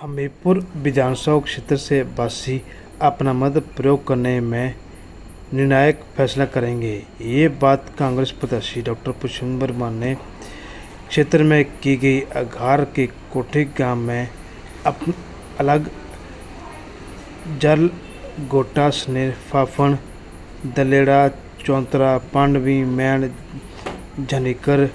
हमीरपुर विधानसभा क्षेत्र से वासी अपना मत प्रयोग करने में निर्णायक फैसला करेंगे। ये बात कांग्रेस प्रत्याशी डॉक्टर पुष्पेंद्र वर्मा ने क्षेत्र में की गई अघार के कोठी गांव में अलग जल गोटा स्नेर फाफण दलेड़ा चौंतरा पांडवी मैन झनिकर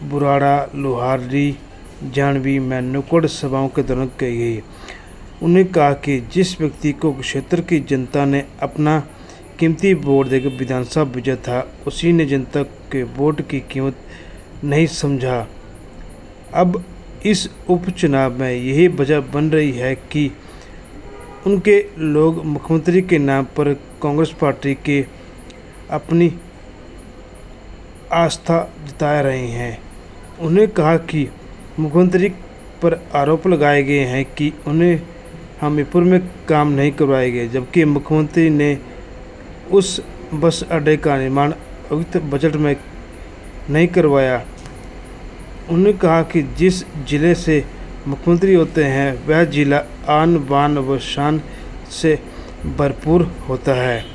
बुराड़ा लोहारी जानवी में नुक्कड़ सभाओं के दौरान कही गई। उन्होंने कहा कि जिस व्यक्ति को क्षेत्र की जनता ने अपना कीमती वोट देकर विधानसभा भेजा था, उसी ने जनता के वोट की कीमत नहीं समझा। अब इस उपचुनाव में यही वजह बन रही है कि उनके लोग मुख्यमंत्री के नाम पर कांग्रेस पार्टी के अपनी आस्था जता रहे हैं। उन्होंने कहा कि मुख्यमंत्री पर आरोप लगाए गए हैं कि उन्हें हमीरपुर में काम नहीं करवाए गए, जबकि मुख्यमंत्री ने उस बस अड्डे का निर्माण उक्त बजट में नहीं करवाया। उन्होंने कहा कि जिस जिले से मुख्यमंत्री होते हैं वह जिला आन बान व शान से भरपूर होता है।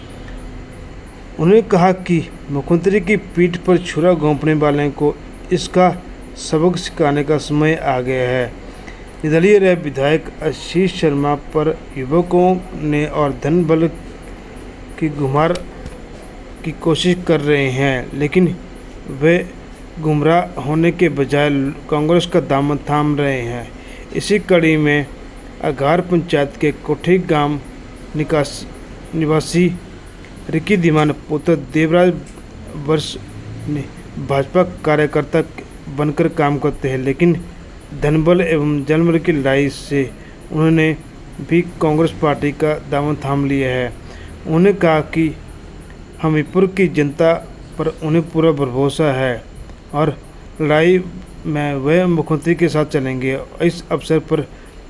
उन्होंने कहा कि मुख्यमंत्री की पीठ पर छुरा घोंपने वाले को इसका सबक सिखाने का समय आ गया है। निर्दलीय रहे विधायक आशीष शर्मा पर युवकों ने और धन बल की गुमार की कोशिश कर रहे हैं, लेकिन वे गुमराह होने के बजाय कांग्रेस का दामन थाम रहे हैं। इसी कड़ी में अघार पंचायत के कोठी गांव निवासी रिकी धीमान पुत्र देवराज वर्ष ने भाजपा कार्यकर्ता बनकर काम करते हैं, लेकिन धनबल एवं जनबल की लड़ाई से उन्होंने भी कांग्रेस पार्टी का दामन थाम लिया है। उन्होंने कहा कि हमीरपुर की जनता पर उन्हें पूरा भरोसा है और लड़ाई में वह मुख्यमंत्री के साथ चलेंगे। इस अवसर पर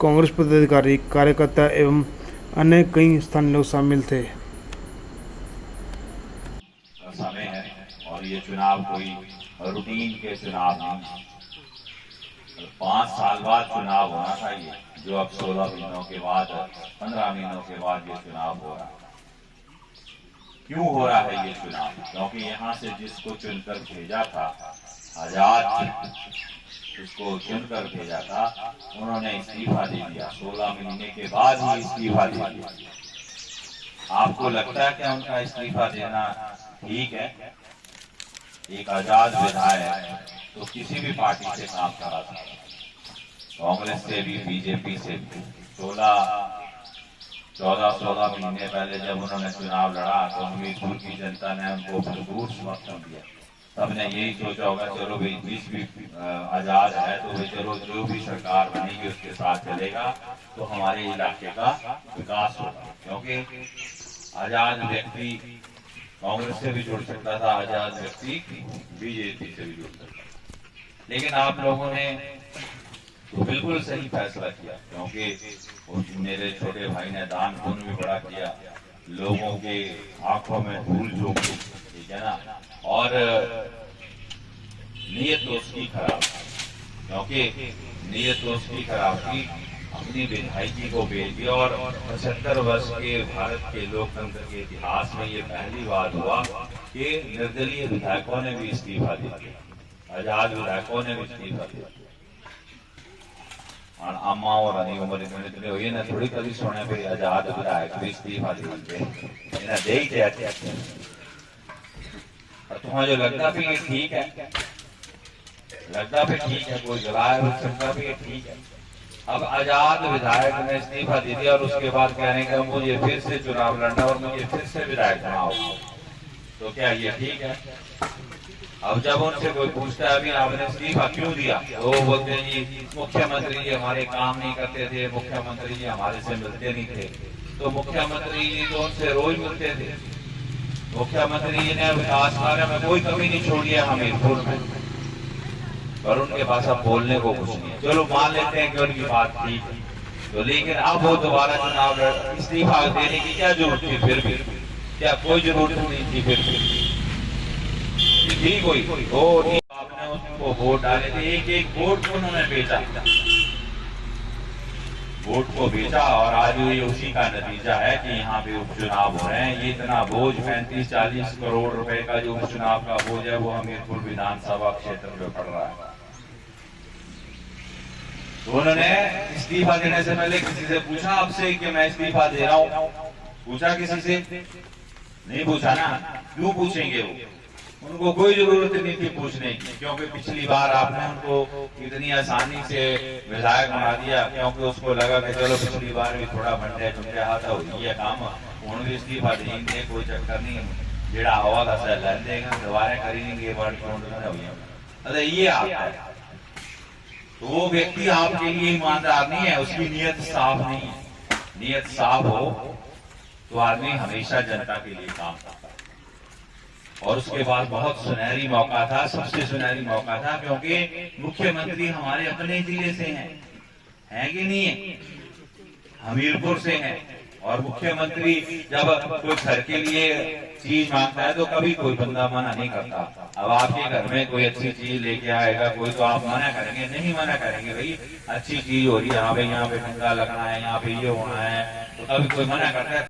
कांग्रेस पदाधिकारी, कार्यकर्ता एवं अन्य कई स्थानीय लोग शामिल थे। समय है और ये चुनाव कोई रूटीन के चुनाव नहीं, 5 साल बाद चुनाव होना चाहिए, जो अब 16 महीनों के बाद 15 महीनों के बाद ये चुनाव हो रहा है। क्यों हो रहा है ये चुनाव? क्योंकि यहाँ से जिसको चुनकर भेजा था, आजाद जिसको चुनकर भेजा था, उन्होंने इस्तीफा दे दिया। 16 महीने के बाद ही इस्तीफा दे दिया। आपको लगता है कि उनका इस्तीफा देना ठीक है? एक आजाद विधायक तो किसी भी पार्टी से काम करा सकता है, कांग्रेस से भी, बीजेपी से भी। 14 महीने पहले जब उन्होंने चुनाव लड़ा तो हमीरपुर की जनता ने उनको भरपूर समर्थन दिया। सबने यही सोचा होगा चलो भाई बीच भी आजाद है तो भाई चलो जो भी सरकार बनेगी उसके साथ चलेगा तो हमारे इलाके का विकास होगा, क्योंकि आजाद व्यक्ति कांग्रेस से भी जुड़ सकता था, आजाद व्यक्ति बीजेपी से भी जुड़ सकता था। लेकिन आप लोगों ने तो बिल्कुल सही फैसला किया, क्योंकि मेरे छोटे भाई ने दान पुण्य भी बड़ा किया, लोगों के आंखों में धूल झोंकी, ठीक है ना। और नीयत तो उसकी खराब, क्योंकि नीयत तो उसकी खराब थी, अपनी विधायकी को बेच दिया। और 75 वर्ष के भारत के लोकतंत्र के इतिहास में ये पहली बार हुआ कि निर्दलीय विधायकों ने भी इस्तीफा दे दिया, आजाद विधायकों ने भी इस्तीफा दिया। और अम्मा और अनी उम्र इतने हुई ना, थोड़ी कभी सुने फिर आजाद विधायक भी इस्तीफा दे तुम्हें जो लगता भी ये ठीक है, लगता भी ठीक है, कोई जलाए लगता भी ठीक है। अब आजाद विधायक ने इस्तीफा दे दिया और उसके बाद कहने का मुझे फिर से चुनाव लड़ना और मुझे फिर से विधायक बनाओ, तो क्या ये ठीक है? अब जब उनसे कोई पूछता है अभी आपने इस्तीफा क्यों दिया, तो वो बोलते हैं जी मुख्यमंत्री जी हमारे काम नहीं करते थे, मुख्यमंत्री जी हमारे से मिलते नहीं थे। तो मुख्यमंत्री जी तो उनसे रोज मिलते थे, मुख्यमंत्री जी ने विकास कार्य में कोई कमी नहीं छोड़ी है हमीरपुर में, पर उनके पास अब बोलने को कुछ नहीं है। चलो मान लेते हैं कि उनकी बात ठीक है, तो लेकिन अब वो दोबारा चुनाव इस्तीफा देने की क्या जरूरत थी? फिर भी क्या कोई जरूरत नहीं थी? फिर भी कोई वोट आपने उसको वोट डाले थे, एक एक वोट को उन्होंने बेचा। वोट को बेचा और आज ये उसी का नतीजा है कि यहाँ पे उपचुनाव हो रहे हैं। ये इतना बोझ 35-40 करोड़ रुपए का जो उपचुनाव का बोझ है वो हमीरपुर विधानसभा क्षेत्र में पड़ रहा है। तो उन्होंने इस्तीफा देने से पहले किसी से पूछा आपसे कि मैं इस्तीफा दे रहा हूं? पूछा किसी से? नहीं पूछा ना। क्यों पूछेंगे वो? उनको कोई जरूरत नहीं थी पूछने की, क्योंकि पिछली बार आपने उनको इतनी आसानी से विधायक बना दिया, क्योंकि उसको लगा कि चलो पिछली बार भी थोड़ा बंटे टुंटे हाथ हो गया काम, हूं भी इस्तीफा देंगे, कोई चक्कर नहीं, जेड़ा हवा का सर लड़ देगा, दोबारा करेंगे बार अरे ये आता है। तो वो व्यक्ति आपके लिए ईमानदार नहीं है, उसकी नीयत साफ नहीं है। नीयत साफ हो तो आदमी हमेशा जनता के लिए काम करता है। और उसके बाद बहुत सुनहरी मौका था, सबसे सुनहरी मौका था, क्योंकि मुख्यमंत्री हमारे अपने जिले से हैं कि नहीं है? हमीरपुर से हैं। और मुख्यमंत्री जब कोई घर के लिए चीज मांगता है तो कभी कोई बंदा मना नहीं करता। अब आपके घर में कोई अच्छी चीज लेके आएगा कोई, तो आप मना करेंगे? नहीं मना करेंगे। भाई अच्छी चीज हो रही है, हाँ भाई यहाँ पे ठंडा लगना है, यहाँ पे ये होना है, तो कभी कोई मना करता है?